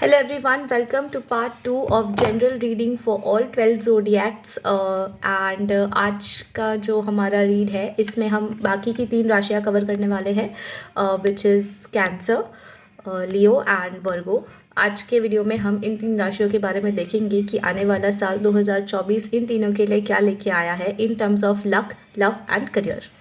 Hello everyone, welcome to part 2 of general reading for all 12 zodiacs and आज का जो हमारा रीड है इसमें हम बाकी की 3 राशियां कवर करने वाले हैं which is cancer Leo and वर्गो। आज के वीडियो में हम इन 3 राशियों के बारे में देखेंगे कि आने वाला साल 2024 इन तीनों के लिए क्या लेके आया है इन terms of luck, love and career.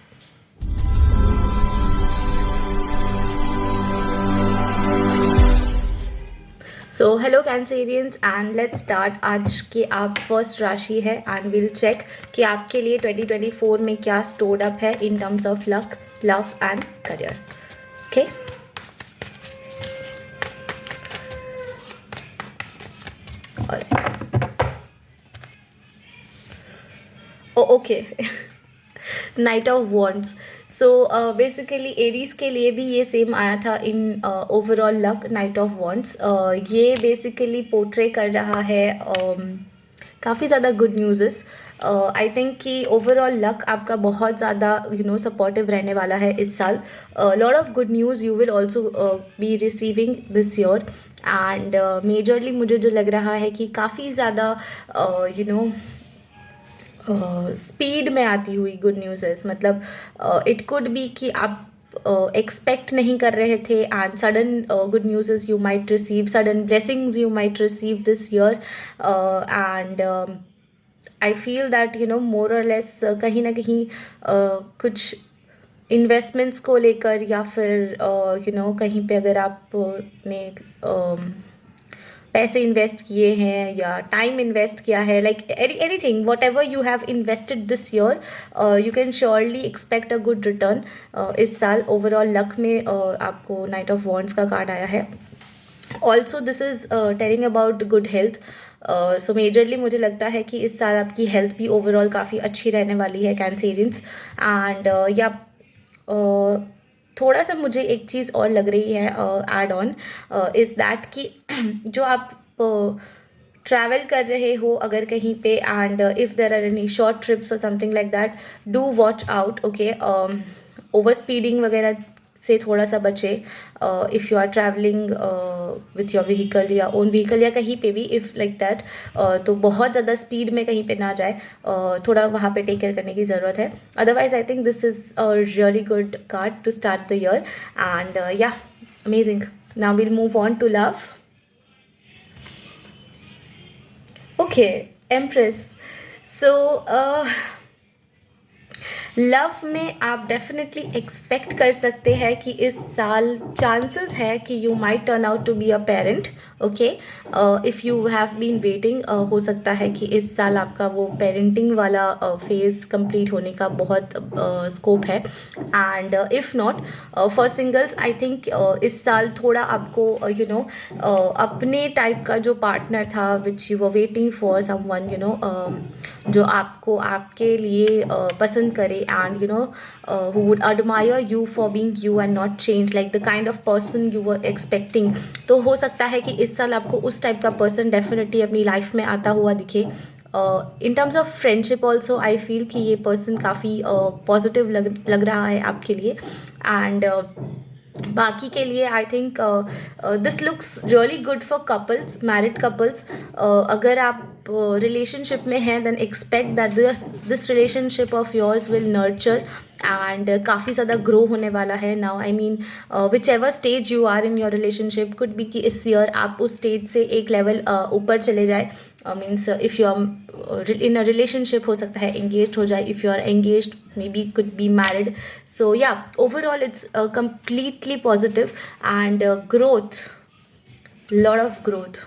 So hello Cancerians and let's start. आज के आप फर्स्ट राशि है एंड विल चेक कि आपके लिए 2024 में क्या स्टोर्ड अप है इन terms of luck, love and career. Okay, okay night of wands. So basically Aries के लिए भी ये सेम आया था in overall luck, night of wands. ये बेसिकली पोर्ट्रे कर रहा है काफ़ी ज़्यादा गुड न्यूज़ेस। आई थिंक कि ओवरऑल लक आपका बहुत ज़्यादा सपोर्टिव रहने वाला है इस साल। Lot of good news you will also be receiving this year and majorly मुझे जो लग रहा है कि काफ़ी ज़्यादा स्पीड में आती हुई गुड न्यूज़ है। मतलब इट कुड बी कि आप एक्सपेक्ट नहीं कर रहे थे and sudden good news you might receive, sudden blessings you might receive this year and I feel that more और लेस कहीं ना कहीं कुछ इन्वेस्टमेंट्स को लेकर या फिर कहीं पे अगर आपने पैसे इन्वेस्ट किए हैं या टाइम इन्वेस्ट किया है, like anything what ever you have invested this year, you can surely expect a good return इस साल। ओवरऑल लक में आपको नाइट ऑफ वॉन्ड्स का कार्ड आया है। Also this is telling about good health. So majorly मुझे लगता है कि इस साल आपकी हेल्थ भी ओवरऑल काफ़ी अच्छी रहने वाली है कैंसेरियंस। एंड या थोड़ा सा मुझे एक चीज़ और लग रही है एड ऑन इज़ दैट कि जो आप ट्रैवल कर रहे हो अगर कहीं पे and if there are any short trips और something like that, do watch out. Okay, over speeding वगैरह से थोड़ा सा बचे if you are travelling with your vehicle या ओन व्हीकल या कहीं पे भी इफ़ लाइक दैट, तो बहुत ज़्यादा स्पीड में कहीं पे ना जाए, थोड़ा वहाँ पे टेक केयर करने की ज़रूरत है। Otherwise I think this is a really good card to start the year and yeah amazing. Now will move on to love. Okay, empress. So love में आप डेफिनेटली एक्सपेक्ट कर सकते हैं कि इस साल चांसेस है कि you might turn out to be a parent. Okay, if you have been waiting, हो सकता है कि इस साल आपका वो पेरेंटिंग वाला फेज़ कंप्लीट होने का बहुत स्कोप है। And if not for singles, I think इस साल थोड़ा आपको अपने टाइप का जो पार्टनर था विच you were waiting for someone, जो आपको आपके लिए पसंद करे and who would admire you for being you and not change, like the kind of person you were expecting। तो हो सकता है कि इस साल आपको उस टाइप का पर्सन डेफिनेटली अपनी लाइफ में आता हुआ दिखे। इन terms of friendship also I feel कि ये पर्सन काफ़ी पॉजिटिव लग रहा है आपके लिए। एंड बाकी के लिए I think this looks really good for couples, married couples. अगर आप रिलेशनशिप में हैं then expect that this relationship of yours will nurture and काफ़ी ज़्यादा ग्रो होने वाला है। Now I mean whichever stage you are in your relationship, could be कि इस ईयर आप उस स्टेज से एक लेवल ऊपर चले जाए। Means if you are in a relationship, हो सकता है एंगेज हो जाए, if you are engage maybe could be married. So yeah overall it's completely positive and growth, lot of growth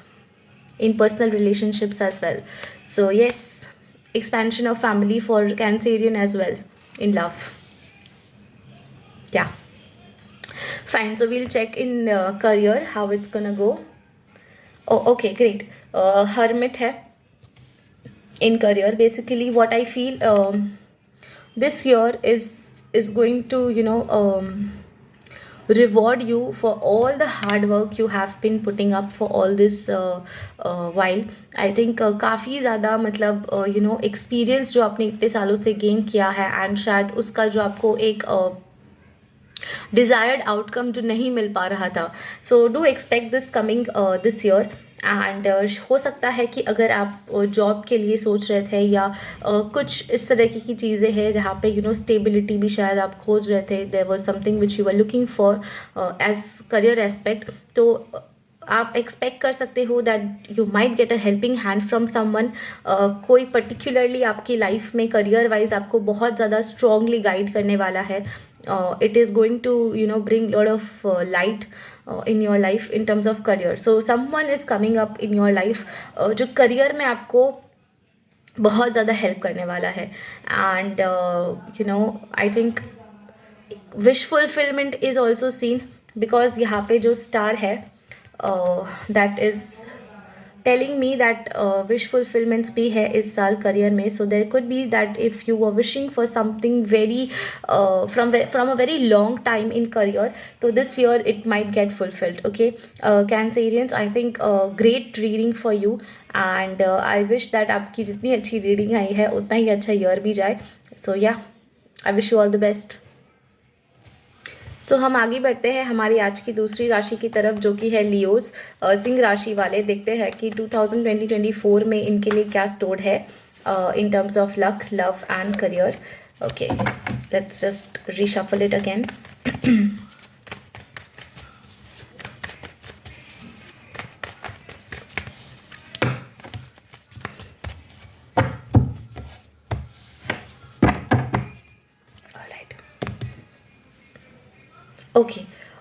in personal relationships as well. So yes, expansion of family for Cancerian as well in love. Yeah, fine. So we'll check in career how it's gonna go. Oh, okay, great. Hermit hai in career. Basically what I feel this year is going to reward you for all the hard work you have been putting up for all this while. I think काफ़ी ज़्यादा मतलब experience जो आपने इतने सालों से gain किया है एंड शायद उसका जो आपको एक डिज़ायर्ड आउटकम जो नहीं मिल पा रहा था. So do expect this coming this year. And हो सकता है कि अगर आप जॉब के लिए सोच रहे थे या कुछ इस तरह की चीज़ें हैं जहाँ पे स्टेबिलिटी भी शायद आप खोज रहे थे, there was something which you were looking for as career aspect. तो आप एक्सपेक्ट कर सकते हो that you might get a helping hand from someone. कोई पर्टिकुलरली आपकी लाइफ में करियर वाइज आपको बहुत ज़्यादा स्ट्रांगली गाइड करने वाला है. It is going to bring a lot of light in your life in terms of career. So someone is coming up in your life जो करियर में आपको बहुत ज़्यादा हेल्प करने वाला है. And I think wish fulfilment is also seen, because यहाँ पे जो स्टार है that is telling me that wish fulfilments भी है इस साल करियर में. So there could be that if you are wishing for something very from a very long time in career, तो this year it might get fulfilled. Okay Cancerians, I think great reading for you. And I wish that आपकी जितनी अच्छी reading I है उतना ही अच्छा year भी जाए. सो या, I wish you all the best. तो हम आगे बढ़ते हैं हमारी आज की दूसरी राशि की तरफ, जो कि है लियोस, सिंह राशि वाले. देखते हैं कि 2024 में इनके लिए क्या स्टोर्ड है इन terms of luck, love and career. Okay, let's just reshuffle it again. Okay,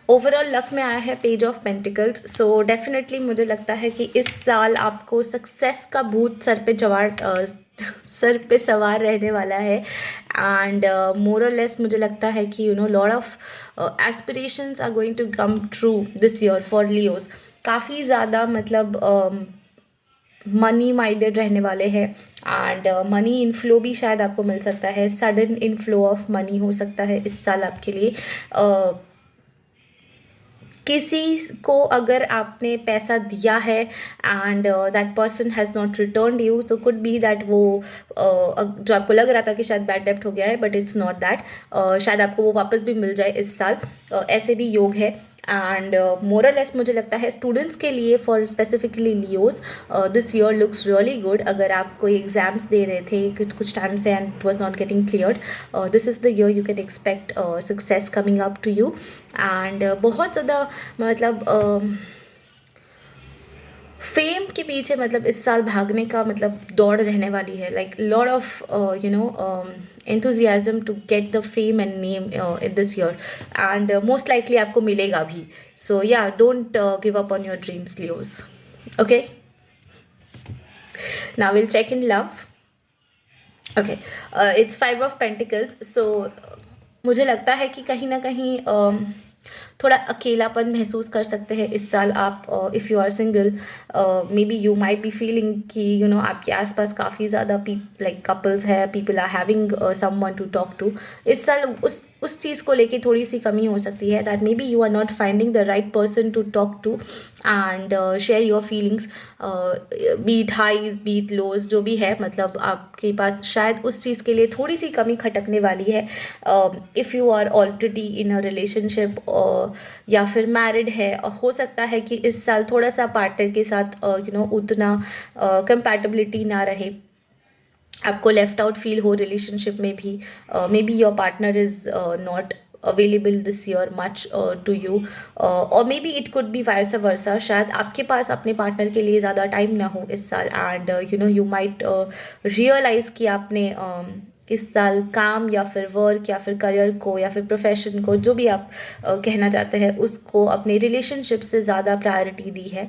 overall luck में आया है page of pentacles. So definitely मुझे लगता है कि इस साल आपको सक्सेस का भूत सर पे सवार रहने वाला है. एंड मोर और लेस मुझे लगता है कि lot of aspirations are going to come true this year for Leos. काफ़ी ज़्यादा मतलब मनी माइंडेड रहने वाले हैं. एंड मनी इनफ्लो भी शायद आपको मिल सकता है. सडन इनफ्लो ऑफ मनी हो सकता है इस साल आपके लिए. किसी को अगर आपने पैसा दिया है and that person has not return you, तो कुड बी दैट वो जो आपको लग रहा था कि शायद बैड डेप्ट हो गया है, बट इट्स नॉट दैट. शायद आपको वो वापस भी मिल जाए इस साल. ऐसे भी योग है. एंड मोर और लेस मुझे लगता है स्टूडेंट्स के लिए, for specifically Leos, this year looks really good. अगर आप कोई एग्जाम्स दे रहे थे कुछ टाइम से and it was not getting cleared, this is the year you can expect success coming up to you. And बहुत ज़्यादा मतलब फेम के पीछे मतलब इस साल भागने का मतलब दौड़ रहने वाली है. Like lot of enthusiasm to get the fame and name in this year, and most likely आपको मिलेगा भी. So yeah, don't give up on your dreams, Leos. Okay, now we'll check in love. Okay, it's 5 of Pentacles. So मुझे लगता है कि कहीं ना कहीं थोड़ा अकेलापन महसूस कर सकते हैं इस साल आप. If you are single, maybe you might be feeling कि आपके आसपास काफ़ी ज़्यादा लाइक कपल्स है, people are having someone to talk to. इस साल उस चीज़ को लेके थोड़ी सी कमी हो सकती है, that maybe you are not finding the right person to talk to and share your feelings, be it highs be it lows जो भी है. मतलब आपके पास शायद उस चीज़ के लिए थोड़ी सी कमी खटकने वाली है. If you are already in a relationship या फिर मैरिड है, हो सकता है कि इस साल थोड़ा सा पार्टनर के साथ उतना कंपैटिबिलिटी ना रहे, आपको लेफ्ट आउट फील हो रिलेशनशिप में भी. Maybe your partner is not available this year much to you, और maybe it could be vice versa. शायद आपके पास अपने पार्टनर के लिए ज़्यादा टाइम ना हो इस साल. एंड यू माइट रियलाइज़ कि आपने इस साल काम या फिर वर्क या फिर करियर को या फिर प्रोफेशन को, जो भी आप कहना चाहते हैं, उसको अपने रिलेशनशिप से ज़्यादा प्रायोरिटी दी है.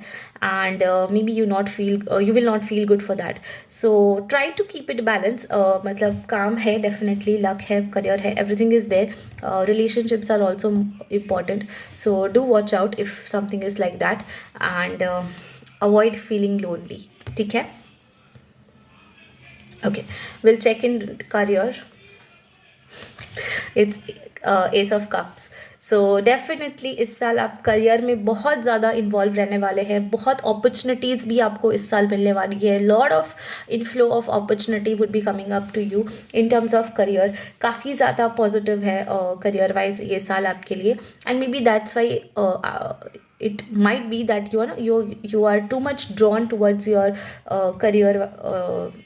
And maybe you will not feel good for that. So try to keep it balance. मतलब काम है डेफिनेटली, लक है, करियर है, everything is there. relationships are also important, so do watch out if something is like that, and avoid feeling lonely. ठीक है. Okay, we'll check in career. It's Ace of Cups. So definitely इस साल आप career में बहुत ज़्यादा involve रहने वाले हैं, बहुत अपॉर्चुनिटीज़ भी आपको इस साल मिलने वाली है, lot of inflow of opportunity would be coming up to you in terms of career. काफ़ी ज़्यादा पॉजिटिव है करियर वाइज ये साल आपके लिए, and may be that's why it might be that you are too much drawn towards your career,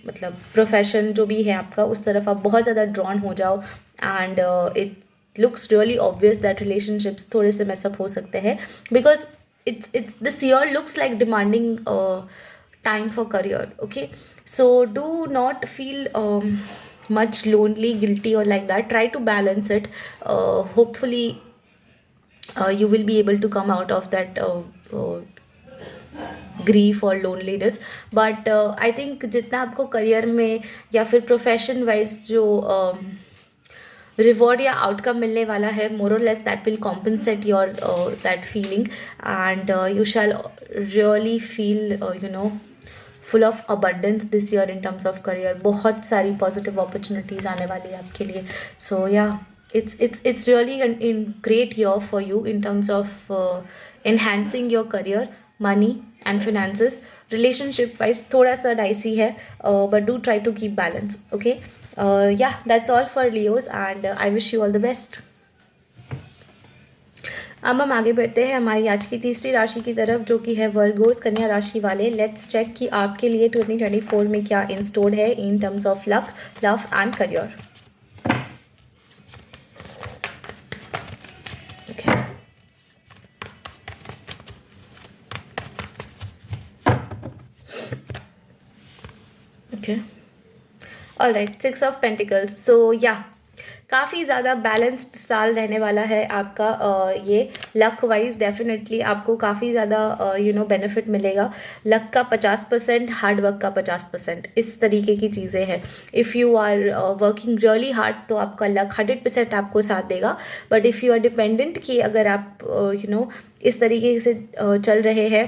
मतलब profession जो भी है आपका उस तरफ आप बहुत ज़्यादा ड्रॉन हो जाओ, and it looks really obvious that relationships थोड़े से मैसअप हो सकते हैं, because it's this year looks like demanding time for career. Okay, so do not feel much lonely, guilty or like that. Try to balance it. Hopefully you will be able to come out of that grief और loneliness, but I think जितना आपको career में या फिर profession wise जो reward या outcome मिलने वाला है, मोर और less that will compensate your that feeling, and you shall really feel full of abundance this year in terms of career. बहुत सारी पॉजिटिव अपॉर्चुनिटीज़ आने वाली है आपके लिए। सो या it's really in great year for you in terms of enhancing your career, money and finances. Relationship wise थोड़ा सा dicey है, but do try to keep balance. Okay, yeah, that's all for Leos, and I wish you all the best. अब हम आगे बढ़ते हैं हमारी आज की तीसरी राशि की तरफ, जो कि है वर्गोस, कन्या राशि वाले। लेट्स चेक कि आपके लिए 2024 में क्या इन स्टोर है इन terms of luck, love and career. Okay, all right, 6 of Pentacles. So yeah, काफ़ी ज़्यादा बैलेंस्ड साल रहने वाला है आपका। ये लक वाइज डेफिनेटली आपको काफ़ी ज़्यादा बेनिफिट मिलेगा। लक का 50%, हार्ड वर्क का 50%, इस तरीके की चीज़ें हैं। If you are working really hard तो आपका लक 100% आपको साथ देगा, but if you are dependent कि अगर आप इस तरीके से चल रहे हैं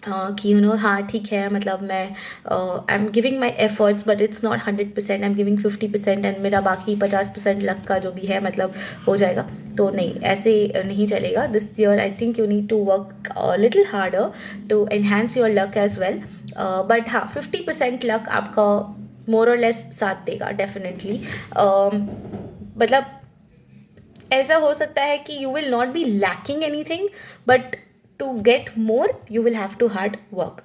कि हाँ ठीक है, मतलब मैं I am giving my efforts but it's not 100%, I am giving 50% and मेरा बाकी 50% लक का जो भी है मतलब हो जाएगा, तो नहीं, ऐसे नहीं चलेगा। This year I think you need to work little harder to enhance your luck as well, but हाँ 50% लक आपका मोर और लेस साथ देगा डेफिनेटली। मतलब ऐसा हो सकता है कि you will not be lacking anything, but to get more you will have to hard work,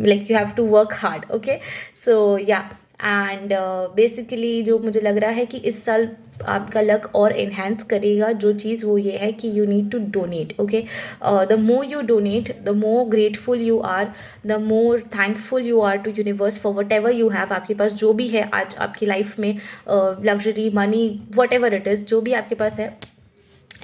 like you have to work hard. Okay, so yeah, and basically जो मुझे लग रहा है कि इस साल आपका लक और एनहेंस करेगा जो चीज़, वो ये है कि you need to donate. Okay, the more you donate the more grateful you are, the more thankful you are to universe for whatever you have. आपके पास जो भी है आज आपकी लाइफ में, luxury, money, whatever it is, जो भी आपके पास है,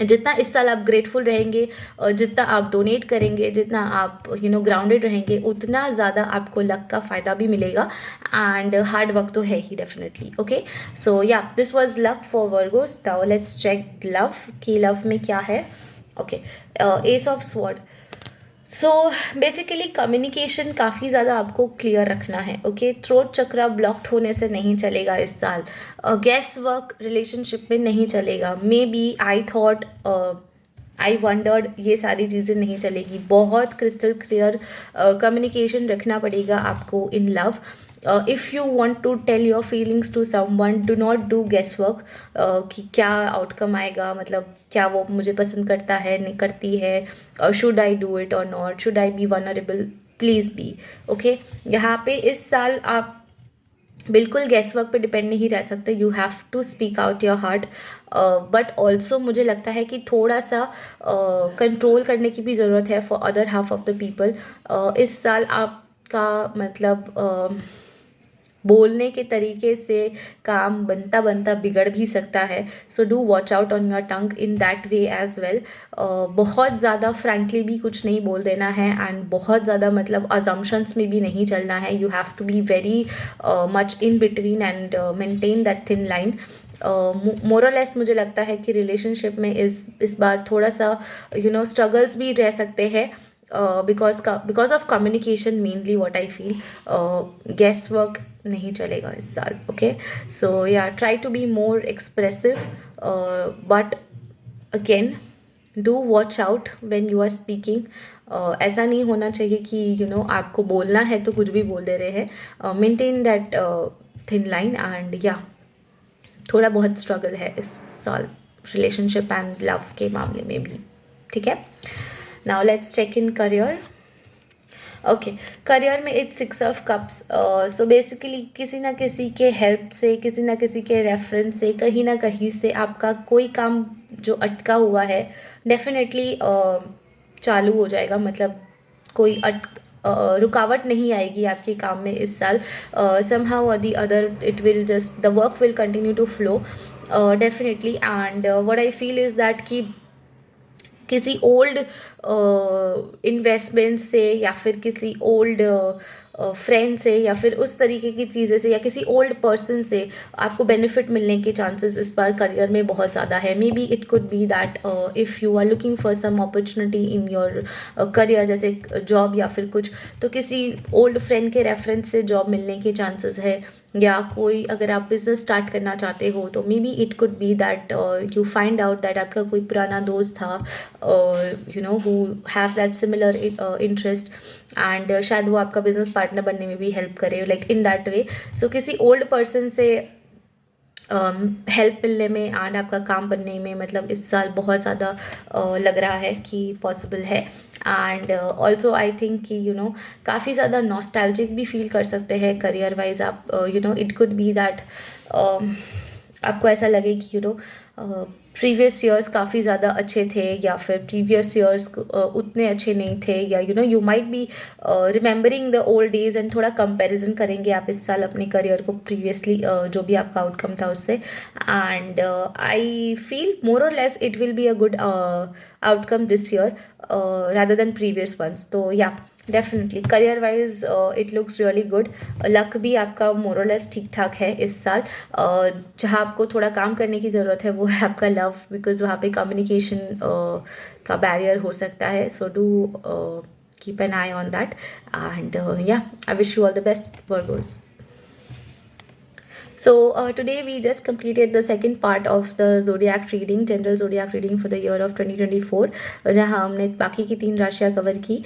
जितना इस साल आप ग्रेटफुल रहेंगे, जितना आप डोनेट करेंगे, जितना आप ग्राउंडेड रहेंगे, उतना ज़्यादा आपको लक का फ़ायदा भी मिलेगा, एंड हार्ड वर्क तो है ही definitely. Okay, so yeah this was luck for Virgos. Now let's check love कि लव में क्या है। Okay, ace of sword. So basically communication काफ़ी ज़्यादा आपको क्लियर रखना है। ओके, थ्रोट चक्रा ब्लॉक्ड होने से नहीं चलेगा इस साल। गैस वर्क रिलेशनशिप में नहीं चलेगा। Maybe I thought, I wondered, ये सारी चीज़ें नहीं चलेगी। बहुत क्रिस्टल क्लियर कम्युनिकेशन रखना पड़ेगा आपको in love. If you want to tell your feelings to someone, do not do guess work कि क्या आउटकम आएगा, मतलब क्या वो मुझे पसंद करता है, नहीं करती है, शुड आई डू इट और not, should I be vulnerable, please be. Okay, यहाँ पे इस साल आप बिल्कुल गैस वर्क पे डिपेंड नहीं रह सकते। You have to speak out your heart, but also मुझे लगता है कि थोड़ा सा कंट्रोल करने की भी ज़रूरत है for other half of the people. इस साल आपका मतलब बोलने के तरीके से काम बनता बनता बिगड़ भी सकता है। So do watch out on your tongue in that way as well. बहुत ज़्यादा फ्रैंकली भी कुछ नहीं बोल देना है, एंड बहुत ज़्यादा मतलब अजम्पशंस में भी नहीं चलना है। You have to be very much in between and maintain that thin line. More और लेस मुझे लगता है कि रिलेशनशिप में इस बार थोड़ा सा स्ट्रगल्स भी रह सकते हैं, because of communication mainly what I feel. Guess work नहीं चलेगा इस साल। Okay, so yeah try to be more expressive, but again do watch out when you are speaking. ऐसा नहीं होना चाहिए कि आपको बोलना है तो कुछ भी बोल दे रहे हैं. Maintain that thin line. And या थोड़ा बहुत स्ट्रगल है इस साल रिलेशनशिप एंड लव के मामले में भी. ठीक है. Now let's check in career. Okay, career में it's 6 of cups. So basically किसी ना किसी के हेल्प से, किसी ना किसी के रेफरेंस से, कहीं ना कहीं से आपका कोई काम जो अटका हुआ है डेफिनेटली चालू हो जाएगा. मतलब कोई रुकावट नहीं आएगी आपके काम में इस साल. Somehow or the other it will just the work will continue to flow definitely. And what I feel is that कि किसी ओल्ड इन्वेस्टमेंट से या फिर किसी ओल्ड फ्रेंड से या फिर उस तरीके की चीज़ें से या किसी ओल्ड पर्सन से आपको बेनिफिट मिलने के चांसेस इस बार करियर में बहुत ज़्यादा है. Maybe it could be that if you are looking for some opportunity in your career, जैसे जॉब या फिर कुछ, तो किसी ओल्ड फ्रेंड के रेफरेंस से जॉब मिलने के चांसेस है. या कोई अगर आप बिजनेस स्टार्ट करना चाहते हो तो may be it could be that you find out that आपका कोई पुराना दोस्त था who have that similar interest and शायद वो आपका बिजनेस पार्टनर बनने में भी हेल्प करे, लाइक इन दैट वे. सो किसी ओल्ड पर्सन से हेल्प मिलने में एंड आपका काम बनने में मतलब इस साल बहुत ज़्यादा लग रहा है कि पॉसिबल है. एंड ऑल्सो आई थिंक कि काफ़ी ज़्यादा नॉस्टैल्जिक भी फील कर सकते हैं करियर वाइज आप. इट कुड बी दैट आपको ऐसा लगे कि प्रीवियस ईयर्स काफ़ी ज़्यादा अच्छे थे या फिर प्रीवियस ईयर्स उतने अच्छे नहीं थे, या you might B remembering the old days and थोड़ा कंपैरिजन करेंगे आप इस साल अपने करियर को प्रीवियसली जो भी आपका आउटकम था उससे. एंड आई फील मोर और less it will be a good outcome this year rather than previous ones. तो या definitely career wise it looks really good. Luck भी आपका मोर और लेस ठीक ठाक है इस साल. जहाँ आपको थोड़ा काम करने की ज़रूरत है वो है आपका लव, बिकॉज वहाँ पे कम्युनिकेशन का बैरियर हो सकता है. So do keep an eye on that. And yeah I wish you all the best Virgos. So today we just completed the second part of the zodiac reading, general zodiac reading for the year of 2024, जहाँ हमने बाकी की 3 राशियाँ cover की,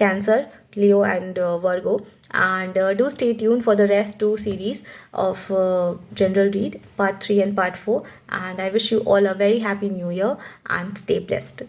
cancer, Leo and Virgo. And do stay tune for the rest 2 series of general read, part 3 and part 4. And I wish you all a very happy new year and stay blessed.